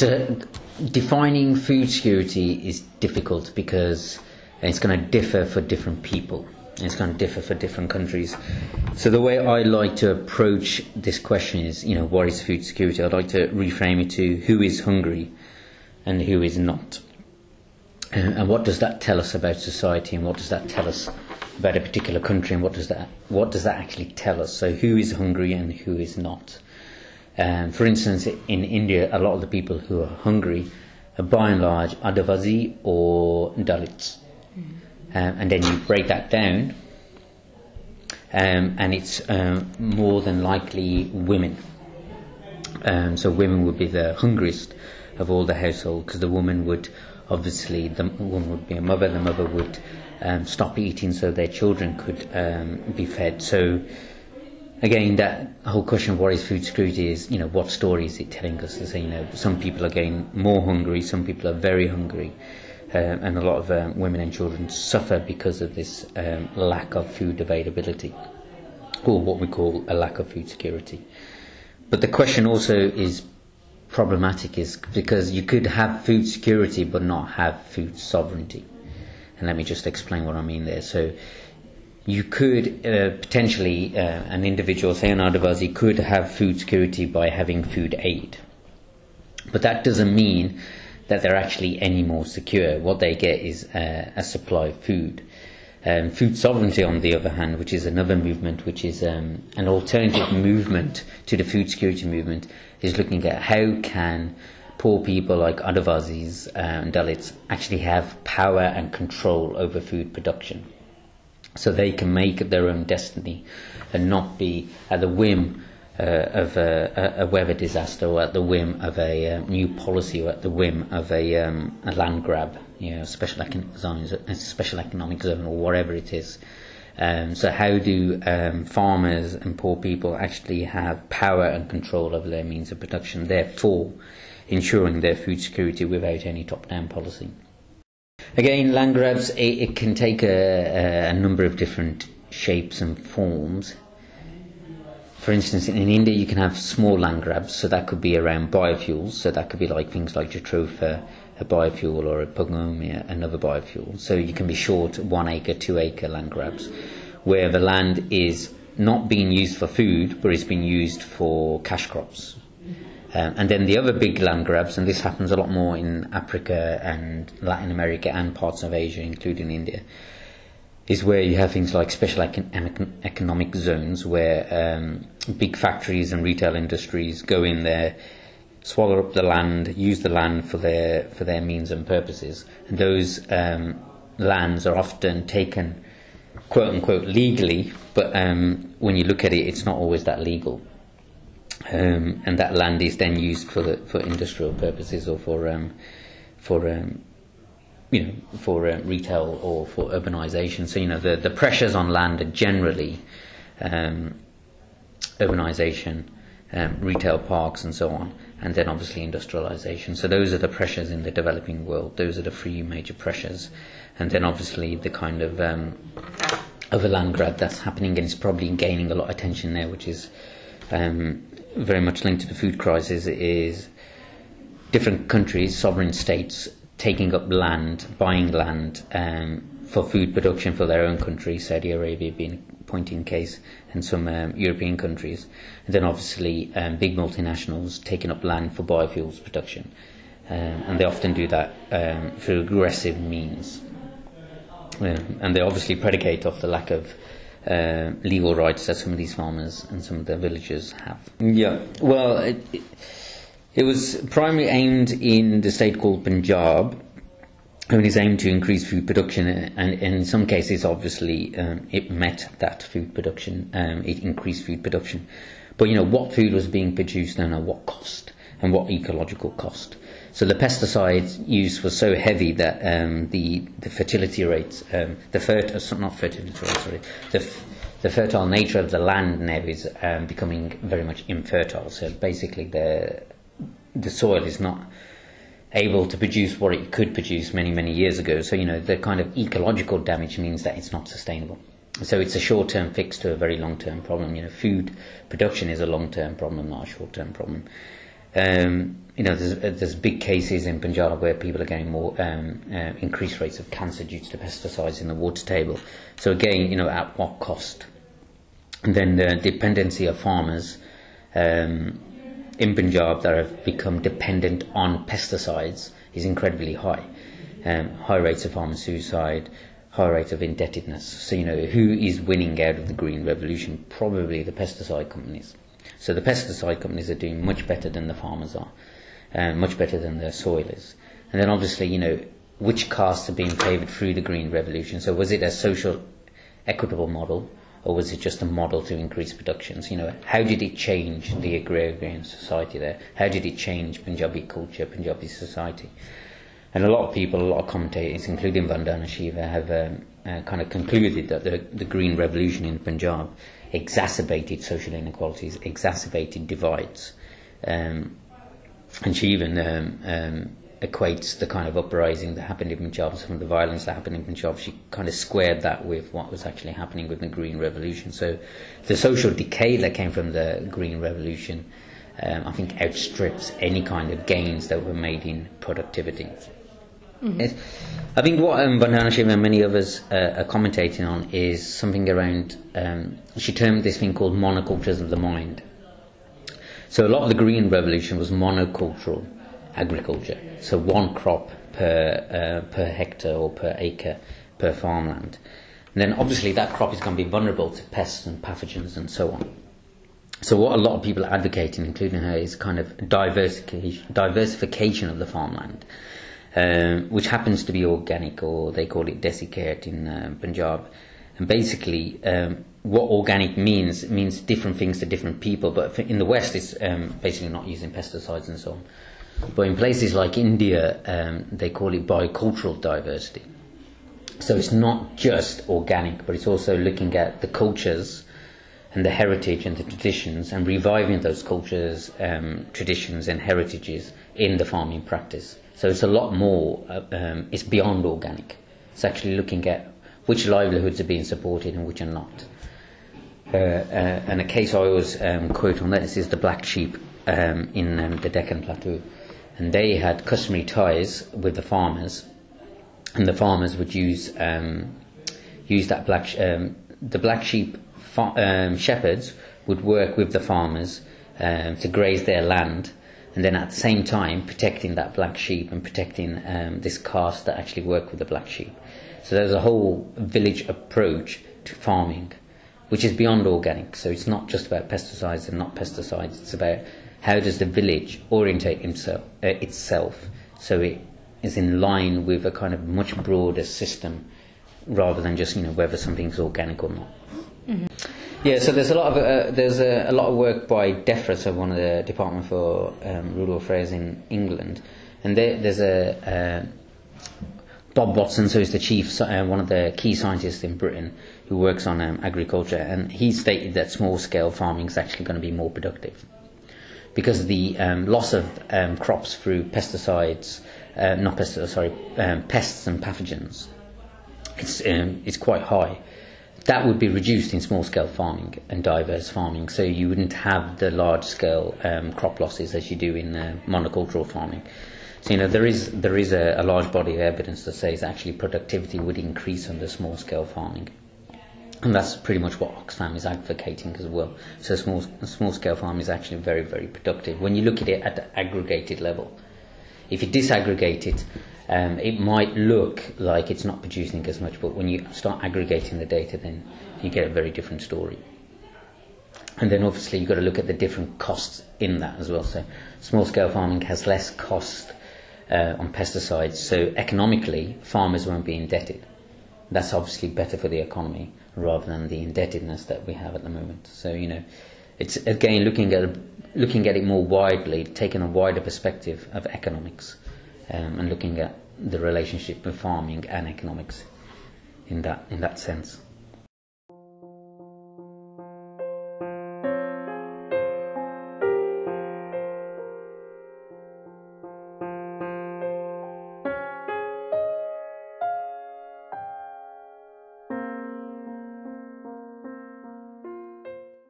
So defining food security is difficult because it's going to differ for different people. It's going to differ for different countries. So the way I like to approach this question is, what is food security? I'd like to reframe it to who is hungry and who is not. And what does that tell us about society, and what does that tell us about a particular country, and what does that actually tell us? So who is hungry and who is not? For instance, in India, a lot of the people who are hungry are by and large Adivasi or Dalits. And then you break that down, and it's more than likely women. So women would be the hungriest of all the household, because the woman would be a mother. The mother would stop eating so their children could be fed. So again, that whole question of what is food security is, what story is it telling us? To say, some people are getting more hungry, some people are very hungry, and a lot of women and children suffer because of this lack of food availability, or what we call a lack of food security. But the question also is problematic, is because you could have food security but not have food sovereignty. And let me just explain what I mean there. So you could potentially, an individual, say an Adivasi, could have food security by having food aid. But that doesn't mean that they're actually any more secure. What they get is a supply of food. Food sovereignty, on the other hand, which is another movement, which is an alternative movement to the food security movement, is looking at how can poor people like Adivasis and Dalits actually have power and control over food production, so they can make their own destiny and not be at the whim of a weather disaster, or at the whim of a new policy, or at the whim of a land grab, special economic zone, or whatever it is. So how do farmers and poor people actually have power and control over their means of production, therefore ensuring their food security without any top-down policy? Again, land grabs, it can take a number of different shapes and forms. For instance, in India you can have small land grabs, so that could be around biofuels, so that could be like things like jatropha, a biofuel, or a pugnomia, another biofuel. So you can be short 1 acre, 2 acre land grabs, where the land is not being used for food, but it's being used for cash crops. And then the other big land grabs, and this happens a lot more in Africa and Latin America and parts of Asia, including India, is where you have things like special economic zones, where big factories and retail industries go in there, swallow up the land, use the land for their means and purposes. And those lands are often taken, quote unquote, legally, but when you look at it, it's not always that legal. And that land is then used for industrial purposes, or for retail, or for urbanization. So the pressures on land are generally urbanization, retail parks, and so on, and then obviously industrialization. So those are the pressures in the developing world. Those are the three major pressures, and then obviously the kind of a land grab that's happening, and it's probably gaining a lot of attention now, which is very much linked to the food crisis, is different countries, sovereign states, taking up land, buying land for food production for their own country, Saudi Arabia being a point-in case, and some European countries. And then obviously big multinationals taking up land for biofuels production. And they often do that through aggressive means. And they obviously predicate off the lack of legal rights that some of these farmers and some of the villagers have. Yeah, well, it was primarily aimed in the state called Punjab, and is aimed to increase food production, and in some cases, obviously, it met that food production. It increased food production, but what food was being produced and at what cost, and what ecological cost. So the pesticide use was so heavy that the fertility rates, the fertile nature of the land now is becoming very much infertile. So basically, the soil is not able to produce what it could produce many years ago. So the kind of ecological damage means that it's not sustainable. So it's a short-term fix to a very long-term problem. Food production is a long-term problem, not a short-term problem. There's big cases in Punjab where people are getting more increased rates of cancer due to pesticides in the water table. So again, at what cost? And then the dependency of farmers in Punjab that have become dependent on pesticides is incredibly high. High rates of farmer suicide, high rates of indebtedness. So, who is winning out of the green revolution? Probably the pesticide companies. So the pesticide companies are doing much better than the farmers are, much better than the soil is. And then obviously, which castes are being favoured through the green revolution? So was it a social equitable model, or was it just a model to increase productions? How did it change the agrarian society there? How did it change Punjabi culture, Punjabi society? And a lot of people, a lot of commentators, including Vandana Shiva, have kind of concluded that the green revolution in Punjab exacerbated social inequalities, exacerbated divides. And she even equates the kind of uprising that happened in Punjab, some of the violence that happened in Punjab, she kind of squared that with what was actually happening with the green revolution. So the social decay that came from the green revolution, I think, outstrips any kind of gains that were made in productivity. Mm-hmm. Yes. I think what Vandana Shiva and many others are commentating on is something around, she termed this thing called monocultures of the mind. So a lot of the green revolution was monocultural agriculture, so one crop per hectare or per acre per farmland. And then obviously that crop is going to be vulnerable to pests and pathogens and so on. So what a lot of people are advocating, including her, is kind of diversification of the farmland, which happens to be organic, or they call it desiccated in Punjab. And basically, what organic means different things to different people. But in the West, it's basically not using pesticides and so on. But in places like India, they call it biocultural diversity. So it's not just organic, but it's also looking at the cultures and the heritage and the traditions, and reviving those cultures, traditions and heritages in the farming practice. So it's a lot more, it's beyond organic. It's actually looking at which livelihoods are being supported and which are not. And a case I always quote on this is the black sheep in the Deccan Plateau. And they had customary ties with the farmers, and the farmers would use that the black sheep shepherds would work with the farmers to graze their land, and then at the same time protecting that black sheep and protecting this caste that actually worked with the black sheep. So there's a whole village approach to farming, which is beyond organic. So it's not just about pesticides and not pesticides. It's about how does the village orientate itself so it is in line with a kind of much broader system, rather than just whether something's organic or not. Mm-hmm. Yeah, so there's a lot of work by DEFRA, so one of the Department for Rural Affairs in England, and there's a Bob Watson, so he's the chief, one of the key scientists in Britain who works on agriculture, and he stated that small-scale farming is actually going to be more productive because of the loss of crops through pests and pathogens. It's quite high. That would be reduced in small-scale farming and diverse farming, so you wouldn't have the large-scale crop losses as you do in monocultural farming. So there is a large body of evidence that says actually productivity would increase under small-scale farming, and that's pretty much what Oxfam is advocating as well. So small-scale farming is actually very, very productive when you look at it at the aggregated level. If you disaggregate it, it might look like it's not producing as much, but when you start aggregating the data, then you get a very different story. And then obviously you've got to look at the different costs in that as well. So small-scale farming has less cost on pesticides, so economically farmers won't be indebted. That's obviously better for the economy rather than the indebtedness that we have at the moment. So it's again looking at it more widely, taking a wider perspective of economics, and looking at the relationship with farming and economics in that sense.